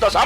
10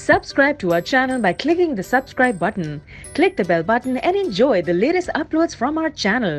Subscribe to our channel by clicking the subscribe button. Click the bell button and enjoy the latest uploads from our channel.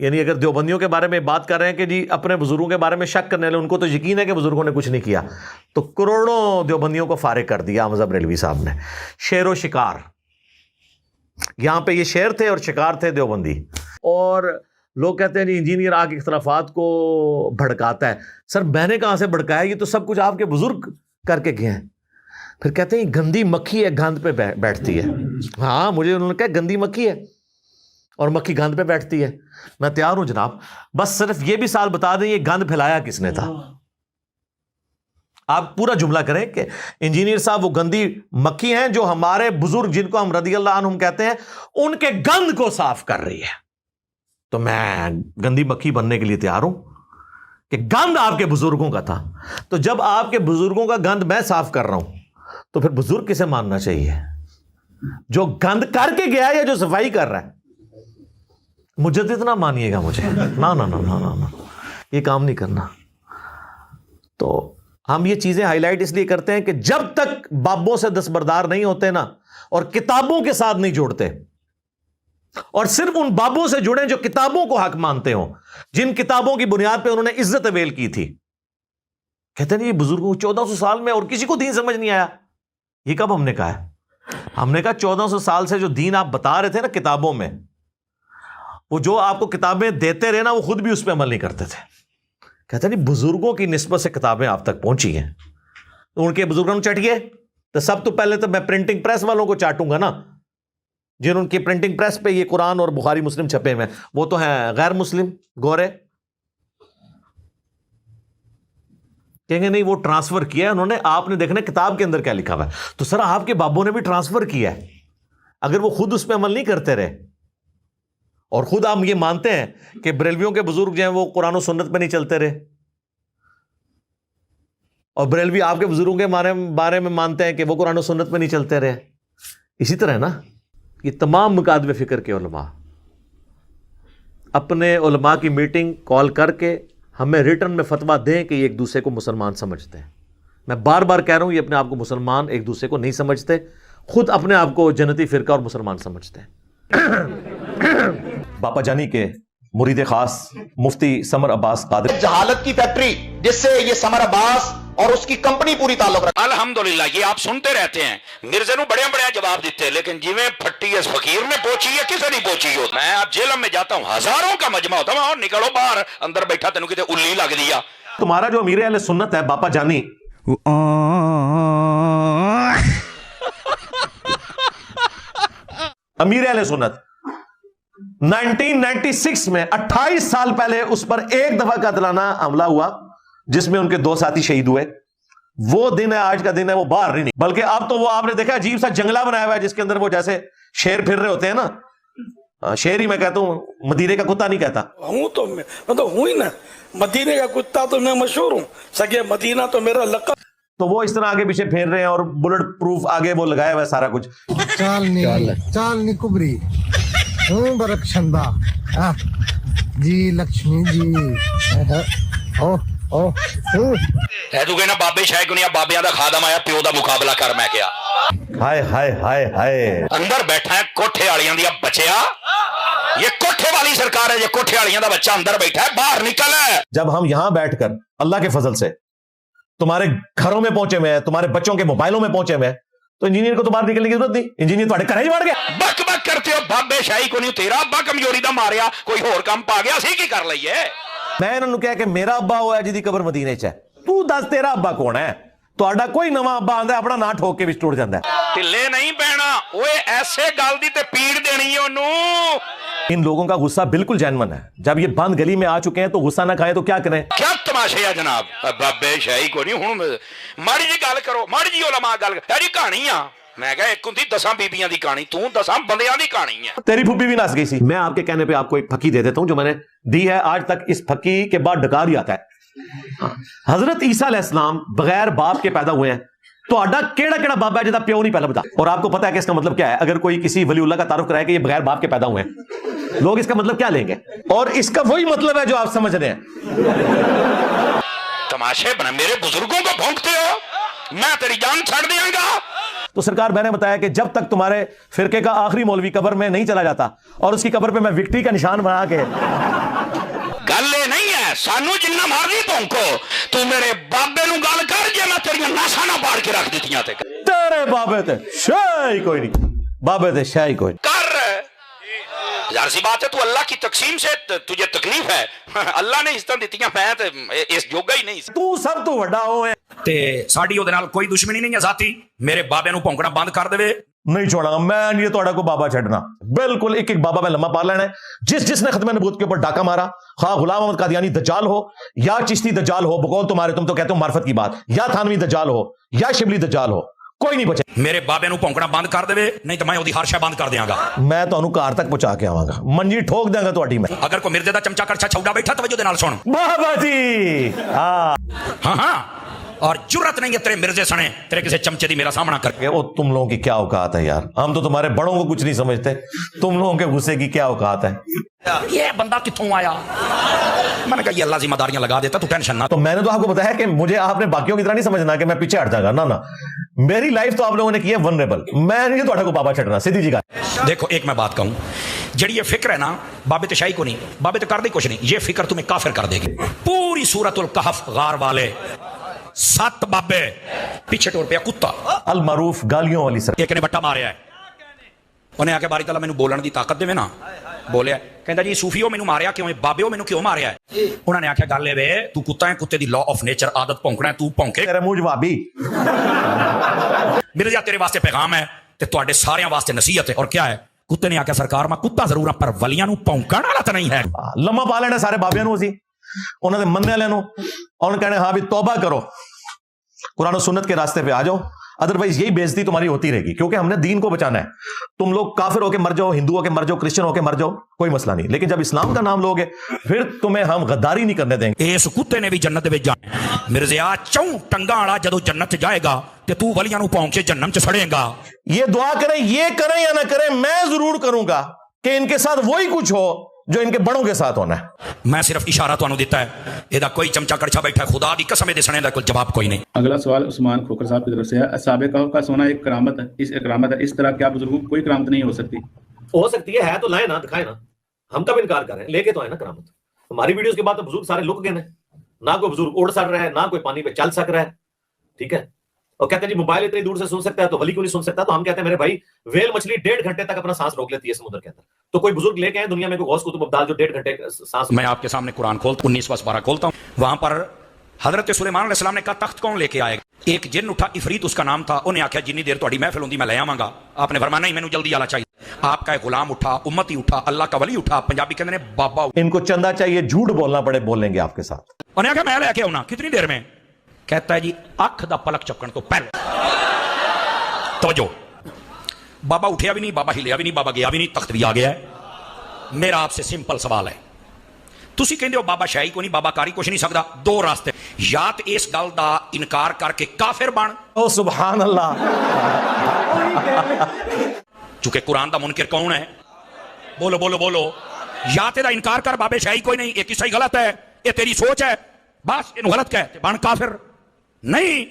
یعنی اگر دیوبندیوں کے بارے میں بات کر رہے ہیں کہ جی اپنے بزرگوں کے بارے میں شک کرنے والے، ان کو تو یقین ہے کہ بزرگوں نے کچھ نہیں کیا، تو کروڑوں دیوبندیوں کو فارغ کر دیا احمد بریلوی صاحب نے. شیر و شکار، یہاں پہ یہ شیر تھے اور شکار تھے دیوبندی. اور لوگ کہتے ہیں جی انجینئر آ کے اختلافات کو بھڑکاتا ہے. سر میں نے کہاں سے بھڑکایا؟ یہ تو سب کچھ آپ کے بزرگ کر کے گئے ہیں. پھر کہتے ہیں گندی مکھی ہے گند پہ بیٹھتی ہے. ہاں مجھے انہوں نے کہا گندی مکھی ہے اور مکھی گند پہ بیٹھتی ہے. میں تیار ہوں جناب، بس صرف یہ بھی سال بتا دیں یہ گند پھیلایا کس نے تھا. آپ پورا جملہ کریں کہ انجینئر صاحب وہ گندی مکھی ہیں جو ہمارے بزرگ جن کو ہم رضی اللہ عنہم کہتے ہیں ان کے گند کو صاف کر رہی ہے. تو میں گندی مکھی بننے کے لیے تیار ہوں کہ گند آپ کے بزرگوں کا تھا. تو جب آپ کے بزرگوں کا گند میں صاف کر رہا ہوں تو پھر بزرگ کسے ماننا چاہیے؟ جو گند کر کے گیا یا جو صفائی کر رہا ہے؟ مجدد نہ مانیے گا مجھے، نا نا نا نا نا، یہ کام نہیں کرنا. تو ہم یہ چیزیں ہائی لائٹ اس لیے کرتے ہیں کہ جب تک بابوں سے دستبردار نہیں ہوتے نا اور کتابوں کے ساتھ نہیں جوڑتے، اور صرف ان بابوں سے جڑیں جو کتابوں کو حق مانتے ہوں، جن کتابوں کی بنیاد پہ انہوں نے عزت اویل کی تھی. کہتے ہیں یہ بزرگوں 1400 سال میں اور کسی کو دین سمجھ نہیں آیا. یہ کب ہم نے کہا ہے؟ ہم نے کہا 1400 سال سے جو دین آپ بتا رہے تھے نا کتابوں میں، وہ جو آپ کو کتابیں دیتے رہے نا وہ خود بھی اس پہ عمل نہیں کرتے تھے. کہتے ہیں بزرگوں کی نسبت سے کتابیں آپ تک پہنچی ہیں. ان کے بزرگوں نے چٹ گئے تو سب تو پہلے تو میں پرنٹنگ پریس والوں کو چاٹوں گا نا، جن ان کی پرنٹنگ پریس پہ یہ قرآن اور بخاری مسلم چھپے ہوئے، وہ تو ہیں غیر مسلم گورے. کہیں گے نہیں وہ ٹرانسفر کیا ہے انہوں نے، آپ نے دیکھنا کتاب کے اندر کیا لکھا ہوا ہے. تو سر آپ کے بابوں نے بھی ٹرانسفر کیا ہے، اگر وہ خود اس پہ عمل نہیں کرتے رہے اور خود آپ یہ مانتے ہیں کہ بریلویوں کے بزرگ جو ہیں وہ قرآن و سنت پہ نہیں چلتے رہے، اور بریلوی آپ کے بزرگوں کے بارے میں مانتے ہیں کہ وہ قرآن و سنت پہ نہیں چلتے رہے. اسی طرح نا یہ تمام مکاتب فکر کے علماء اپنے علماء کی میٹنگ کال کر کے ہمیں ریٹرن میں فتویٰ دیں کہ یہ ایک دوسرے کو مسلمان سمجھتے ہیں. میں بار بار کہہ رہا ہوں یہ اپنے آپ کو مسلمان ایک دوسرے کو نہیں سمجھتے، خود اپنے آپ کو جنتی فرقہ اور مسلمان سمجھتے ہیں. باپا جانی کے مرید خاص مفتی سمر عباس قادری، جہالت کی فیکٹری جس سے یہ سمر عباس اور اس کی کمپنی پوری تعلق رکھتی. الحمدللہ یہ آپ سنتے رہتے ہیں مرزے نو بڑے بڑے جواب دیتے، لیکن جی میں پھٹی اس فقیر نے پہنچی ہے کسے نہیں پہنچی ہو. میں اب جیلم میں جاتا ہوں، ہزاروں کا مجمع ہوتا ہے، اور نکلو باہر، اندر بیٹھا تینوں کتے الی لگ دیا. تمہارا جو امیر اہل سنت ہے باپا جانی، امیر اہل سنت 1996 میں 28 سال پہلے اس پر ایک دفعہ قاتلانہ حملہ ہوا جس میں ان کے 2 ساتھی شہید ہوئے. وہ دن ہے، آج کا دن ہے، وہ باہر نہیں، بلکہ اب تو وہ آپ نے دیکھا عجیب سا جنگلہ بنایا ہوا ہے جس کے اندر وہ جیسے شیر پھر رہے ہوتے ہیں نا. شیر ہی میں کہتا ہوں، مدینے کا کتا نہیں کہتا. ہوں تو میں تو ہوں ہی نا، مدینے کا کتا تو میں مشہور ہوں، سگے مدینہ تو میرا لقب. تو وہ اس طرح آگے پیچھے پھیر رہے ہیں اور بلٹ پروف آگے وہ لگایا ہوا ہے سارا کچھ. چالنی کبری ہوں برکشندہ جی لکشمی جی. ہے تو کہنا بابے شاہ کنیا بابیاں دا خادم آیا پیو دا مقابلہ کر. میں کیا ہائے ہائے ہائے ہائے، اندر بیٹھا ہے کوٹھے والیاں دیا بچیا، یہ کوٹھے والی سرکار ہے، یہ کوٹھے والیاں دا بچہ اندر بیٹھا ہے، باہر نکل ہے. جب ہم یہاں بیٹھ کر اللہ کے فضل سے تمہارے گھروں میں پہنچے ہوئے ہیں، تمہارے بچوں کے موبائلوں میں پہنچے ہوئے ہیں، تو انجینئر کو تو باہر نکلنے کی ضرورت نہیں. انجینئر تھوڑے گھر ہی بڑھ گیا. بک بک کرتے ہو بابے شاہی کو نہیں، تیرا ابا کمزوری دا ماریا کوئی ہور کام پا گیا سی کی کر لئیے. میں انہوں نے کہا کہ میرا ابا ہوا ہے جی دی قبر مدینے چ ہے، تو دس تیرا ابا کون ہے؟ تہاڈا کوئی نواں ابا آندا ہے اپنا نا ٹھوک کے وچ ٹوٹ جاندا ہے. ٹلے نہیں بہنا اوے، ایسے گل دی تے پیڑ دینی ہے اونوں. ان لوگوں کا غصہ بالکل جینون ہے. جب یہ بند گلی میں آ چکے ہیں تو غصہ نہ کھائیں تو کیا کریں؟ کیا تماشے ہے جناب؟ بابے شاہی کو نہیں، ہن ماڑی جی گل کرو، ماڑی جی علماء گل یاری کہانی آ. میں کہا ایک ہوندی 10 بیبیاں دی کہانی، تو 10 بندیاں دی کہانی ہے. تیری پھوپھی بھی نس گئی سی. میں آپ کے کہنے پہ آپ کو ایک پھکی دے دیتا ہوں جو میں نے دی ہے، آج تک اس پھکی کے بعد ڈکار ہی آتا ہے. حضرت عیسیٰ علیہ السلام بغیر باپ کے پیدا ہوئے ہیں. تو آڈا کیڑا کیڑا بابا ہے جدا پیو نہیں پہلا بتا. اور آپ کو پتا ہے کہ اس کا مطلب کیا ہے؟ اگر کوئی کسی ولی اللہ کا تعارف کرائے کہ یہ بغیر باپ کے پیدا ہوئے ہیں، لوگ اس کا مطلب کیا لیں گے؟ اور اس کا وہی مطلب ہے جو آپ سمجھ رہے ہیں. تماشے بنا میرے بزرگوں کو بھونکتے ہو، میں تیری جان چھڑ دیاں گا. تو سرکار میں نے بتایا کہ جب تک تمہارے فرقے کا آخری مولوی قبر میں نہیں چلا جاتا اور اس کی قبر پہ میں وکٹری کا نشان بنا کے گل یہ نہیں ہے سانو جنہ مرضی پونکو تو میرے بابے نو گل کر جے میں تیری ناساں نہ پاڑ کے رکھ دتیاں تے تیرے بابے تے شے کوئی نہیں، بابے تے شے کوئی کر ظاہر سی بات ہے تو اللہ کی تقسیم سے تجھے تکلیف ہے، اللہ نے عزتاں دتیاں میں تے اس جوگا ہی نہیں تو سب تو وڈا ہوئے تے ساڈی اودے نال کوئی دشمنی نہیں ہے ذاتی، میرے بابے نو بھونکنا بند کر دے، نہیں چھوڑا گا میں نہیں تھوڑا کو بابا چھڑنا، بالکل ایک ایک بابا میں لمحہ پار لینا ہے۔ جس نے ختم نبوت کے اوپر ڈاکہ مارا، خواہ غلام احمد قادیانی دجال ہو یا چشتی دجال ہو، بقول تمہارے تم تو کہتے ہو معرفت کی بات، یا تھانوی دجال ہو یا شبلی دجال ہو، کوئی نہیں بچے۔ میرے بابے نو بھونکنا بند کر دے نہیں تو میں اودی ہر شے بند کر دیاں گا، میں تانوں کار تک پہنچا کے آواں گا، منجی ٹھوک دیں گا تہاڈی میں۔ اگر کوئی مرزے دا چمچا کرچا چھوڑا بیٹھا توجہ دے نال سن بابا جی ہاں ہاں اور جرت نہیں ہے تیرے مرزے سنے تیرے کسی چمچے دی میرا سامنا کر کے۔ وہ تم لوگوں کی کیا اوقات ہے یار، ہم تو تمہارے بڑوں کو کچھ نہیں سمجھتے، تم لوگوں کے غصے کی کیا اوقات ہے۔ یہ بندہ کتوں آیا؟ میں نے کہا یہ اللہ ذمہ داریاں لگا دیتا تو ٹینشن نہ۔ تو میں نے تو آپ کو بتایا کہ مجھے آپ نے باقیوں کی طرح نہیں سمجھنا کہ میں پیچھے ہٹ جاؤں گا، نہ میری لائف تو آپ لوگوں نے کی ہے ونریبل، میں نہیں تھوڑا کو بابا چھڑنا، سیدھی جی کا۔ دیکھو ایک میں بات کہوں، جڑی یہ فکر ہے نا بابے تشائی کو نہیں، بابے تو کر دے کچھ نہیں، یہ فکر تمہیں کافر کر دے گی۔ پوری سورۃ الکہف غار والے 7 بابے پیچھے ٹور پہ کتا المعروف گالیوں والی سر، ایک نے بٹا ماریا ہے، انہیں آ کے باری تعالیٰ مینوں بولن دی طاقت دے نا، بولیا کہندا جی صوفیو مینوں ماریا کیوں ہے، بابیو مینوں کیوں ماریا ہے؟ انہوں نے آکھیا گل اے تو کتا ہے، کتے دی لا آف نیچر عادت بھونکنا ہے، تو بھونکے تیرے منہ جوابی۔ میرے جا تیرے واسطے پیغام ہے تے تواڈے ساریاں واسطے نصیحت ہے، اور کیا ہے؟ کتے نے آکھیا سرکار میں کتا ضرور ہاں پر ولیاں نو بھونکن والا تے نہیں ہے۔ لمحہ پا لینا سارے بابیاں نو اسی، انہوں نے مننے والے نو، اور کہنے ہاں بھی توبہ کرو، قرآن و سنت کے راستے پہ آ جاؤ، ادروائز یہی بےعزتی تمہاری ہوتی رہے گی، کیونکہ ہم نے دین کو بچانا ہے۔ تم لوگ کافر ہو کے مر جاؤ، ہندو ہو کے مر جاؤ، کرسچن ہو کے مر جاؤ، کوئی مسئلہ نہیں، لیکن جب اسلام کا نام لوگے پھر تمہیں ہم غداری نہیں کرنے دیں گے۔ اس کتے نے بھی جنت دے وچ جانا، مرزیا چوں ٹنگا والا جدوں جنت چ جائے گا تے تو ولیاں نو پاؤں کے جہنم چ سڑے گا۔ یہ دعا کریں، یہ کریں یا نہ کریں، میں ضرور کروں گا کہ ان کے ساتھ وہی کچھ ہو جو ان کے بڑوں کے ساتھ ہونا ہے۔ میں صرف اشارہ تانوں دیتا ہے، ایدا کوئی چمچا کڑچا بیٹھا ہے، خدا دی قسم دے سنے دا کوئی جواب کوئی نہیں۔ اگلا سوال عثمان کھوکر صاحب کی طرف سے ہے، اصحاب کہف کا سونا ایک کرامت ہے، اس طرح کیا بزرگوں کو کوئی کرامت نہیں ہو سکتی؟ ہو سکتی ہے تو لائیں نا، دکھائیں نا، ہم کب انکار کر رہے ہیں، لے کے تو آئے نا کرامت۔ ہماری ویڈیوز کے بعد تو بزرگ سارے لک گئے ہیں، نہ کوئی بزرگ اڑ سک رہا ہے، نہ کوئی پانی پہ چل سک رہا ہے، ٹھیک ہے، اور کہتے ہیں جی موبائل اتنی دور سے سن سکتا ہے تو ولی کیوں نہیں سن سکتا؟ تو ہم کہتے ہیں میرے بھائی ویل مچھلی 1.5 گھنٹے تک اپنا سانس روک لیتی ہے سمندر کے اندر، تو کوئی بزرگ لے کے آئے دنیا میں کوئی غوث قطب ابدال جو 1.5 گھنٹے سانس۔ میں آپ کے سامنے قرآن کھولتا 19 کھولتا ہوں، وہاں پر حضرت سلیمان علیہ السلام نے کہا تخت کون لے کے آئے گا؟ ایک جن اٹھا، عفریت اس کا نام تھا، انہیں آخیا جنی دیر تہاڈی محفل ہوندی میں لے آواں گا۔ آپ نے فرمایا نہیں مینوں جلدی آنا چاہیے۔ آپ کا ایک غلام اٹھا، امتی اٹھا، اللہ کا ولی اٹھا، پنجابی کہتے ہیں بابا، ان کو چندہ چاہیے، جھوٹ بولنا پڑے بول لیں گے آپ کے ساتھ۔ انہیں آخیا میں لے کے آنا، کتنی دیر میں؟ کہتا ہے جی اکھ دا پلک چپکن تو پہلے۔ توجہ، بابا اٹھیا بھی نہیں، بابا ہلیا بھی نہیں، بابا گیا بھی نہیں، تخت بھی آ گیا ہے۔ میرا آپ سے سمپل سوال ہے، تسی کہندے ہو بابا شاہی کو نہیں، بابا کاری کچھ نہیں سکتا، 2 راستے، یا تے اس گل دا انکار کر کے کافر بن، او سبحان اللہ، چونکہ قرآن دا منکر کون ہے؟ بولو بولو بولو، یا تے دا انکار کر بابے شاہی کوئی نہیں، یہ کسا ہی غلط ہے، یہ تیری سوچ ہے، بس انہوں غلط کہتے بن کافر نہیں،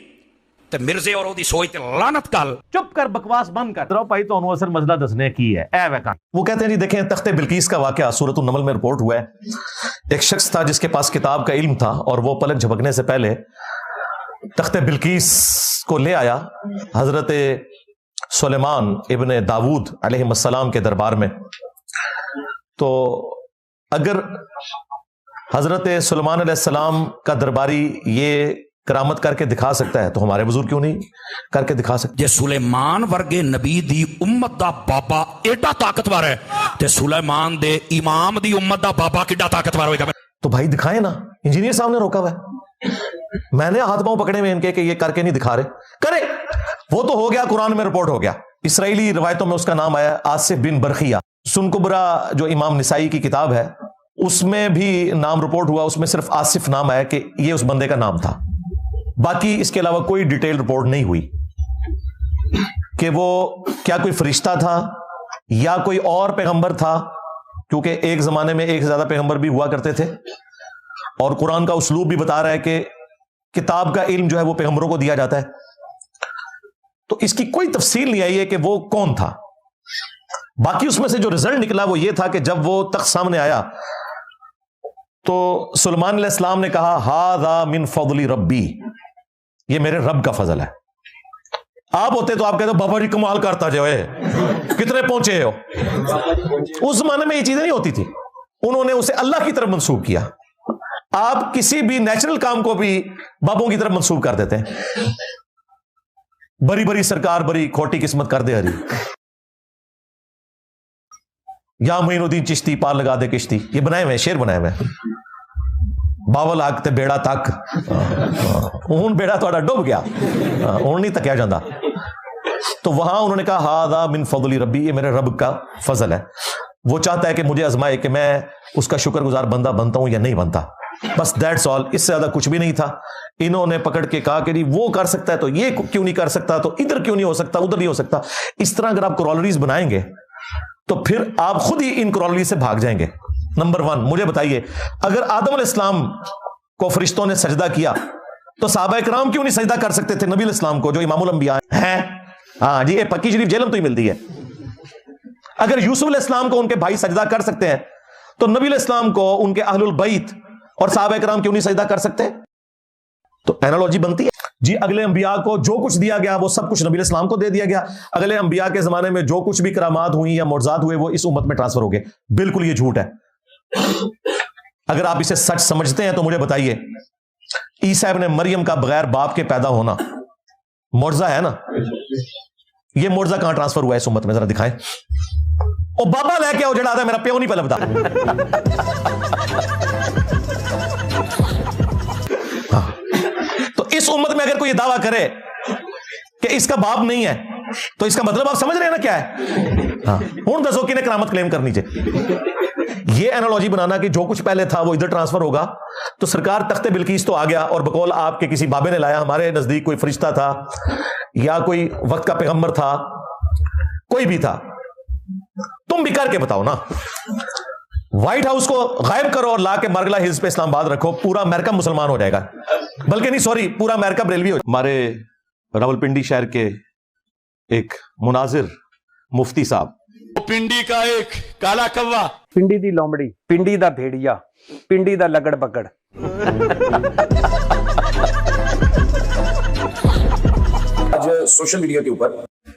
تے مرزے اور دی سوچ تے لعنت کل۔ چپ کر، بکواس بند کر رہا بھائی، تو انہوں اثر مسئلہ دسنے کی ہے اے ویکان۔ وہ کہتے ہیں جی دیکھیں تخت بلقیس کا واقعہ سورۃ النمل میں رپورٹ ہوا ہے، ایک شخص تھا جس کے پاس کتاب کا علم تھا، اور وہ پلک جھپکنے سے پہلے تخت بلقیس کو لے آیا حضرت سلیمان ابن داود علیہ السلام کے دربار میں۔ تو اگر حضرت سلیمان علیہ السلام کا درباری یہ کرامت کر کے دکھا سکتا ہے تو ہمارے بزرگ کیوں نہیں کر کے دکھا سکتے؟ جے سلیمان ورگے نبی دی امت دا بابا ایڈا طاقتور ہے تے سلیمان دے امام دی امت دا بابا کڈا طاقتور ہوئے گا؟ تو بھائی دکھائیں نا، انجینئر صاحب نے روکا ہوا ہے، میں نے ہاتھ پاؤں پکڑے میں ان کے کہ یہ کر کے نہیں دکھا رہے، کرے، وہ تو ہو گیا، قرآن میں رپورٹ ہو گیا، اسرائیلی روایتوں میں اس کا نام آیا آصف بن برخیہ، سن کبرا جو امام نسائی کی کتاب ہے اس میں بھی نام رپورٹ ہوا، اس میں صرف آصف نام آیا کہ یہ اس بندے کا نام تھا، باقی اس کے علاوہ کوئی ڈیٹیل رپورٹ نہیں ہوئی کہ وہ کیا کوئی فرشتہ تھا یا کوئی اور پیغمبر تھا، کیونکہ ایک زمانے میں ایک سے زیادہ پیغمبر بھی ہوا کرتے تھے، اور قرآن کا اسلوب بھی بتا رہا ہے کہ کتاب کا علم جو ہے وہ پیغمبروں کو دیا جاتا ہے، تو اس کی کوئی تفصیل نہیں آئی ہے کہ وہ کون تھا. باقی اس میں سے جو رزلٹ نکلا وہ یہ تھا کہ جب وہ تخت سامنے آیا تو سلیمان علیہ السلام نے کہا ھذا من فضل ربی، یہ میرے رب کا فضل ہے. آپ ہوتے تو آپ کہتے بابا جی کمال کرتا جو ہے، کتنے پہنچے ہو. اس زمانے میں یہ چیزیں نہیں ہوتی تھی، انہوں نے اسے اللہ کی طرف منسوب کیا. آپ کسی بھی نیچرل کام کو بھی بابوں کی طرف منسوب کر دیتے ہیں. بری بری سرکار بری کھوٹی قسمت کر دے ہری، یا معین الدین چشتی پار لگا دے کشتی، یہ بنائے ہوئے شعر بنائے ہوئے. باول آگ تے بیڑا تک، ہوں بیڑا تھوڑا ڈوب گیا، ہوں نہیں تکیا جاندہ. تو وہاں انہوں نے کہا ھذا من فضل ربی، یہ میرے رب کا فضل ہے. وہ چاہتا ہے کہ مجھے آزمائے کہ میں اس کا شکر گزار بندہ بنتا ہوں یا نہیں بنتا. بس دیٹس آل، اس سے زیادہ کچھ بھی نہیں تھا. انہوں نے پکڑ کے کہا کہ نہیں وہ کر سکتا ہے تو یہ کیوں نہیں کر سکتا، تو ادھر کیوں نہیں ہو سکتا ادھر نہیں ہو سکتا. اس طرح اگر آپ کرولریز بنائیں گے تو پھر آپ خود ہی ان کرولریز سے بھاگ جائیں گے. نمبر 1 مجھے بتائیے، اگر آدم علیہ السلام کو فرشتوں نے سجدہ کیا تو صحابہ کرام کیوں نہیں سجدہ کر سکتے تھے نبی علیہ السلام کو جو امام الانبیاء ہیں؟ ہاں جی، یہ پکی شریف جیلم تو ہی ملتی ہے. اگر یوسف علیہ السلام کو ان کے بھائی سجدہ کر سکتے ہیں تو نبی علیہ السلام کو ان کے اہل البیت اور صحابہ کرام کیوں نہیں سجدہ کر سکتے؟ تو اینالوجی بنتی ہے. جی اگلے انبیاء کو جو کچھ دیا گیا وہ سب کچھ نبی علیہ السلام کو دے دیا گیا. اگلے انبیاء کے زمانے میں جو کچھ بھی کرامات ہوئی یا معجزات ہوئے وہ اس امت میں ٹرانسفر ہو گئے. بالکل یہ جھوٹ ہے. اگر آپ اسے سچ سمجھتے ہیں تو مجھے بتائیے، عیسیٰ ابن مریم کا بغیر باپ کے پیدا ہونا معجزہ ہے نا؟ یہ معجزہ کہاں ٹرانسفر ہوا ہے اس امت میں؟ ذرا دکھائیں. او بابا لے کے آؤ جڑا آتا ہے میرا پیو نہیں پہلے بتا. تو اس امت میں اگر کوئی دعویٰ کرے کہ اس کا باپ نہیں ہے تو اس کا مطلب آپ سمجھ رہے ہیں نا کیا ہے؟ ہوں دسو کنے کرامت کلیم کرنی چاہیے. یہ اینالوجی بنانا کہ جو کچھ پہلے تھا وہ ادھر ٹرانسفر ہوگا، تو سرکار تخت بلقیس تو آ گیا اور بقول آپ کے کسی بابے نے لایا. ہمارے نزدیک کوئی فرشتہ تھا یا کوئی وقت کا پیغمبر تھا، کوئی بھی تھا. تم بھی کر کے بتاؤ نا. وائٹ ہاؤس کو غائب کرو اور لا کے مارگلا ہلز پہ اسلام آباد رکھو، پورا امریکہ مسلمان ہو جائے گا. بلکہ نہیں سوری، پورا امریکہ بریلوی ہو. ہمارے راولپنڈی شہر کے ایک مناظر مفتی صاحب، پنڈی کا ایک کالا کوا، پنڈی دی لومڑی، پنڈی دا بھیڑیا، پنڈی دا لگڑ بگڑ. آج سوشل میڈیا کے اوپر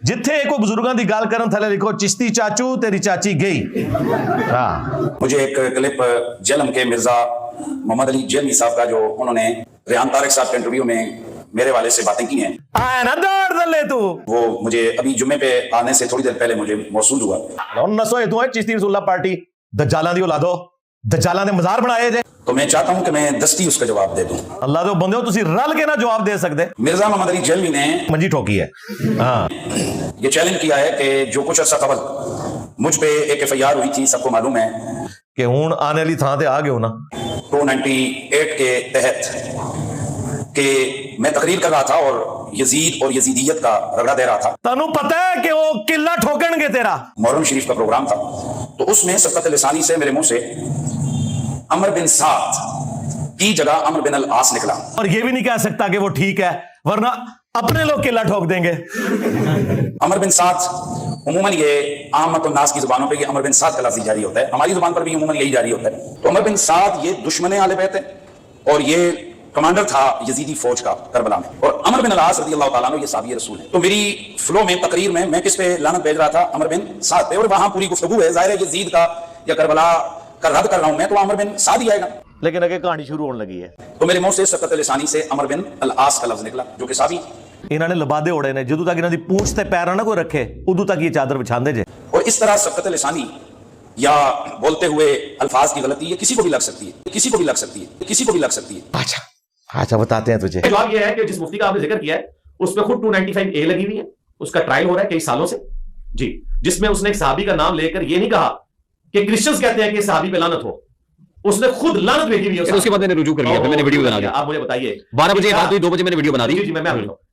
جتھے کوئی بزرگاں دی گال کرن تھلے لکھو چشتی چاچو تیری چاچی گئی. مجھے ایک کلپ جیلم کے مرزا محمد علی جیلمی صاحب کا جو انہوں نے ریحان طارق صاحب کے انٹرویو میں میرے والے سے باتیں کی ہیں، وہ مجھے ابھی جمعے پہ آنے سے تھوڑی دیر پہلے مجھے موصول ہوا. چشتی رسول اللہ پارٹی دجالاں دی اولادو، دجالاں دے مزار بنائے جے. تو میں چاہتا ہوں کہ میں دستی اس کا جواب دے دوں. اللہ دے بندے ہو تسی رل کے نہ جواب دے سکتے. مرزا محمد علی جیلمی نے منجی ٹھوکی ہے. ہاں یہ چیلنج کیا ہے کہ جو کچھ عرصہ قبل مجھ پہ ایک FIR ہوئی تھی، سب کو معلوم ہے کہ ہوں آنے والی تھان تے آ گئے ہو نا 298 کے تحت، کہ میں تقریر کر رہا تھا اور یزید اور یزیدیت کا رگڑا دے رہا تھا. تانوں پتہ ہے کہ وہ قلعہ ٹھوکن گے تیرا. محرم شریف کا پروگرام تھا، تو اس میں سبقت لسانی سے میرے منہ سے عمر بن سعد کی جگہ عمر بن العاص نکلا. اور یہ بھی نہیں کہہ سکتا کہ وہ ٹھیک ہے، ورنہ اپنے لوگ قلعہ ٹھوک دیں گے. عمر بن سعد عموماً یہ عامت الناس کی زبانوں پہ یہ عمر بن سعد کا لفظ جاری ہوتا ہے، ہماری زبان پر بھی عموماً یہی جاری ہوتا ہے. تو عمر بن سعد یہ دشمن اہل بیت ہے اور یہ کمانڈر تھا یزیدی فوج کا کربلا میں، اور عمر بن العاص رضی اللہ تعالیٰ عنہ یہ صحابی رسول ہے. تو میری فلو میں تقریر میں کس پہ لعنت بھیج رہا تھا؟ عمر بن سعد پہ. اور وہاں پوری گفتگو ہے، ظاہر ہے یزید کا یا کربلا کا رد کر رہا ہوں میں، تو عمر بن سعد ہی آئے گا. لیکن اگے کہانی شروع ہونے لگی ہے. تو میرے منہ سے سبقت لسانی سے عمر بن العاص کا لفظ نکلا جو کہ صحابی. انہوں نے لبادے اڑے نے، جدو تک انہوں دی پونچھ تے پیر نہ کوئی رکھے ادو تک یہ چادر بچھان دے جے. اور اس طرح سبقت لسانی یا بولتے ہوئے الفاظ کی غلطی یہ کسی کو بھی لگ سکتی ہے، کسی کو بھی لگ سکتی ہے، کسی کو بھی لگ سکتی ہے. اچھا بتاتے ہیں تجھے. جواب یہ ہے کہ جس مفتی کا آپ نے ذکر کیا ہے اس پہ خود 295A لگی ہوئی ہے، اس کا ٹرائل ہو رہا ہے کئی سالوں سے جی، جس میں اس نے ایک صحابی کا نام لے کر یہ نہیں کہا کہ کرسچنز کہتے ہیں کہ صحابی پہ لعنت ہو، اس نے خود لعنت بھیجی ہوئی ہے. اس کے بعد میں نے رجوع کر لیا، میں نے ویڈیو بنا دیا. آپ مجھے بتائیے 12 بجے بات ہوئی، 2 بجے میں نے ویڈیو بنا دی. جی میں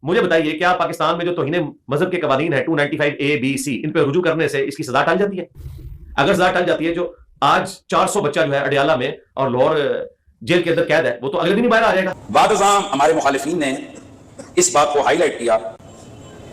مجھے بتائیے کیا پاکستان میں جو توہین مذہب کے قوانین ہیں 295A B C ان پہ رجوع کرنے سے اس کی سزا ٹل جاتی ہے؟ اگر سزا ٹل جاتی ہے، جو آج 400 بچہ جو ہے اڈیالہ میں اور لاہور جیل کے اندر قید ہے، وہ تو اگلے دن ہی باہر آ جائے گا. بعد ازاں ہمارے مخالفین نے اس بات کو ہائی لائٹ کیا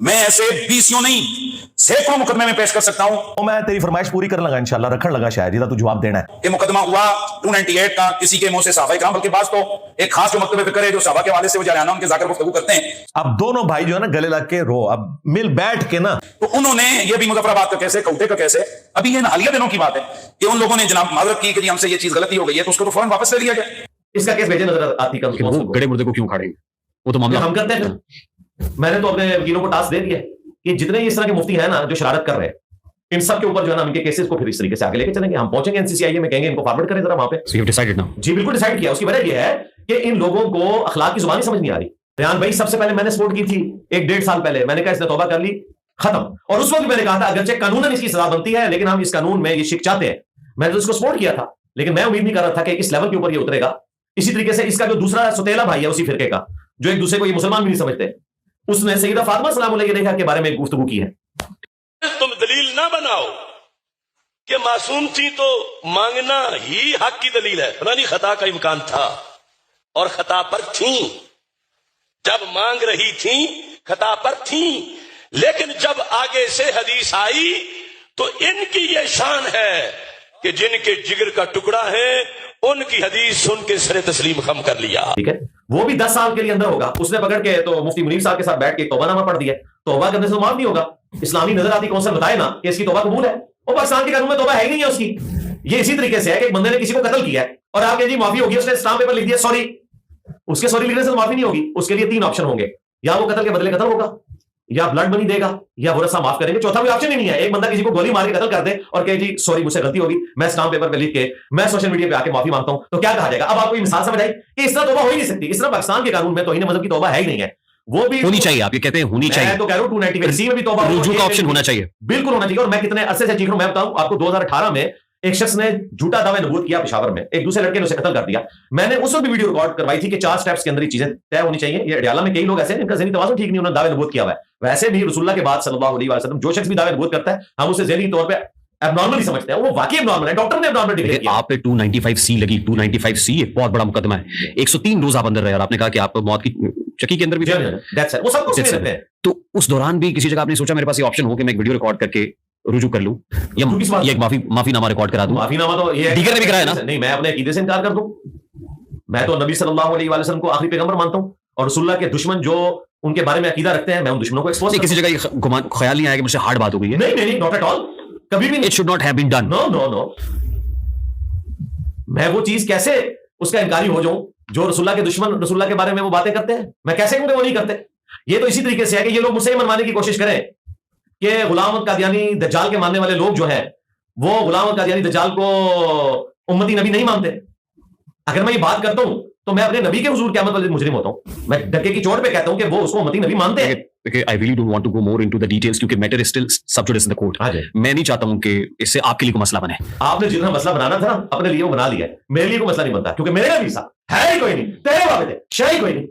میں ایسے 20 نہیں سینکڑوں مقدمے میں پیش کر سکتا ہوں. میں تیری فرمائش پوری کرنے لگا انشاءاللہ, رکھنے لگا شاید جدا تو جواب دینا ہے. یہ مقدمہ ہوا 298 کا کسی کے منہ سے صحابہ کرام, بلکہ بعض تو ایک خاص جو مکتبہ فکر ہے جو صحابہ کے حوالے سے وہ جارحانہ ان کے ذاکر گفتگو کرتے ہیں. اب دونوں بھائی جو ہے نا گلے لگ کے رو, اب مل بیٹھ کے نا, تو انہوں نے یہ بھی مظفر آباد کا کیسے, کوٹے کا کیسے, ابھی یہ حالیہ دنوں کی بات ہے کہ ان لوگوں نے جناب معذرت کی کہ جی ہم سے یہ چیز غلطی ہو گئی ہے, تو اس کو تو فوراً واپس لے لیا گیا. اس کا کیس بھیجے نظر آتی کا گڑے مردے کو کیوں کھاڑیں گے, وہ تو معاملہ ہم کرتے ہیں. میں نے تو اپنے وکیلوں کو ٹاسک دے دیا کہ جتنے اس طرح کے مفتی ہیں نا جو شرارت کر رہے ہیں, ان سب کے اوپر جو ہے نا ان کے کیسز کو پھر اس طریقے سے آگے لے کے چلیں گے. ہم پہنچیں گے NCCI میں, کہیں گے ان کو فارورڈ کریں ذرا وہاں پہ. جی بالکل ڈیسائیڈ کیا. اس کی وجہ یہ ہے کہ ان لوگوں کو اخلاق کی زبان ہی سمجھ نہیں آ رہی. ریان بھائی سب سے پہلے میں نے سپورٹ کی تھی 1-1.5 سال پہلے, میں نے کہا اس نے توبہ کر لی ختم, اور اس وقت میں نے کہا تھا اگرچہ قانون اس کی سزا بنتی ہے لیکن ہم اس قانون میں یہ شک چاہتے ہیں. میں نے تو اس کو سپورٹ کیا تھا, لیکن میں امید نہیں کر رہا تھا کہ اس لیول کے اوپر یہ اترے گا. اسی طریقے سے اس کا جو دوسرا ستیلا بھائی ہے اسی فرقے کا, جو ایک دوسرے کو یہ مسلمان بھی نہیں سمجھتے, اس نے سیدہ فاطمہ سلام علیہ کے بارے میں ایک گفتگو کی ہے. تم دلیل نہ بناؤ کہ معصوم تھی تو مانگنا ہی حق کی دلیل ہے. پتہ نہیں خطا کا امکان تھا اور خطا پر تھیں, جب مانگ رہی تھیں خطا پر تھیں, لیکن جب آگے سے حدیث آئی تو ان کی یہ شان ہے کہ جن کے جگر کا ٹکڑا ہے ان کی حدیث سن کے سر تسلیم خم کر لیا. ٹھیک ہے, وہ بھی 10 سال کے لیے اندر ہوگا. اس نے پکڑ کے تو مفتی منیر صاحب کے ساتھ بیٹھ کے توبہ نامہ پڑھ دیا. توبہ کرنے سے معاف نہیں ہوگا. اسلامی نظر آتی کون سے بتائے نا کہ اس کی توبہ قبول ہے, اور پاکستان کے قانون میں توبہ ہے ہی نہیں ہے اس کی. یہ اسی طریقے سے ہے کہ ایک بندے نے کسی کو قتل کیا ہے اور آپ کہ جی معافی ہوگی, اس نے اسٹامپ پیپر لکھ دیا سوری, اس کے سوری لکھنے سے معافی نہیں ہوگی. اس کے لیے 3 آپشن ہوں گے, یا وہ قتل کے بدلے قتل ہوگا, یا بلڈ منی دے گا, یا وہ رسا معاف کریں گے. چوتھا کوئی آپشن ہی نہیں ہے. ایک بندہ کسی کو گولی مار کے قتل کر دے اور کہ جی سوری مجھ سے غلطی ہوگی, میں اسٹامپ پیپر پہ لکھ کے میں سوشل میڈیا پہ آ کے معافی مانگتا ہوں, تو کیا کہا جائے گا؟ اب آپ کو یہ مثال سمجھ آئی کہ اس طرح توبہ ہو ہی نہیں سکتی. اس طرح پاکستان کے قانون میں توہین مذہب کی توبہ ہے ہی نہیں ہے. وہ بھی ہونی چاہیے, آپ یہ کہتے ہیں ہونی چاہیے, میں تو کہہ رہا ہوں 295 میں بھی توبہ رجوع کا آپشن ہونا چاہیے, بالکل ہونا چاہیے. اور میں کتنے عرصے سے چیخ رہا ہوں. میں بتاؤں آپ کو 2018 میں ایک شخص نے جھوٹا دعوی نبوت کیا پشاور میں, ایک دوسرے لڑکے نے اسے قتل کر دیا. میں نے اس وقت بھی ویڈیو ریکارڈ کروائی تھی کہ 4 سٹیپس کے اندر یہ چیزیں طے ہونی چاہیے. یہ اڈیالہ میں کئی لوگ ایسے ہیں جن کا ذہنی توازن ٹھیک نہیں, انہوں نے دعوی نبوت کیا ہوا ہے. ویسے بھی رسول اللہ کے بعد صلی اللہ علیہ وسلم جو شخص بھی دعوی نبوت کرتا ہے ہم اسے ذہنی طور پہ ابنارمل ہی سمجھتے ہیں. وہ واقعی ابنارمل ہے, ڈاکٹر نے ابنارمل ڈکلیئر کیا. آپ پہ 295C لگی. 295C ایک بہت بڑا مقدمہ ہے. 103 روز آپ اندر رہے, اور آپ نے کہا کہ آپ موت کی چکی کے اندر بھی تھے. وہ سب کچھ رہتے ہیں. تو اس دوران بھی کسی جگہ آپ نے سوچا میرے پاس یہ آپشن ہو کہ میں ایک ویڈیو ریکارڈ کر کے رجوع کر لوں, یا ایک معافی نامہ ریکارڈ کرا دوں؟ معافی نامہ تو یہ دیگر نے بھی کرایا نا. نہیں, میں اپنے عقیدے سے انکار کر دوں. میں تو نبی صلی اللہ علیہ وسلم کو آخری پیغمبر مانتا ہوں, اور رسول اللہ کے دشمن جو ان کے بارے میں عقیدہ رکھتے ہیں میں ان دشمنوں کو ایکسپوز. کسی جگہ یہ خیال نہیں آیا کہ مجھ سے ہارڈ بات ہو گئی ہے؟ نہیں, ناٹ ایٹ آل, کبھی بھی. It should not have been done. No. میں وہ چیز کیسے اس کا انکاری ہو جاؤں جو رسول اللہ کے دشمن رسول اللہ کے بارے میں وہ باتیں کرتے ہیں؟ میں کیسے کہوں کہ وہ نہیں کرتے؟ یہ تو اسی طریقے سے ہے کہ یہ لوگ مجھ سے منوانے کی کوشش کریں کہ غلام احمد قادیانی دجال کے ماننے والے لوگ جو ہیں وہ غلام احمد قادیانی دجال کو امتی نبی نہیں مانتے. اگر میں یہ بات کرتا ہوں تو میں اپنے نبی کے حضور قیامت والے مجرم ہوتا ہوں. میں ڈکے کی چوٹ پہ کہتا ہوں کہ وہ اس کو امتی نبی مانتے ہیں. I really don't want to go more into the details کیونکہ matter is still sub judice in the court. میں نہیں چاہتا ہوں کہ اس سے آپ کے لیے کوئی مسئلہ بنے. آپ نے جتنا مسئلہ بنانا تھا نا اپنے لیے وہ بنا لیا ہے, میرے لیے کوئی مسئلہ نہیں بنتا کیونکہ میرے بھی ہے ہی کوئی نہیں, تیرے والے تھے شاہی کوئی نہیں.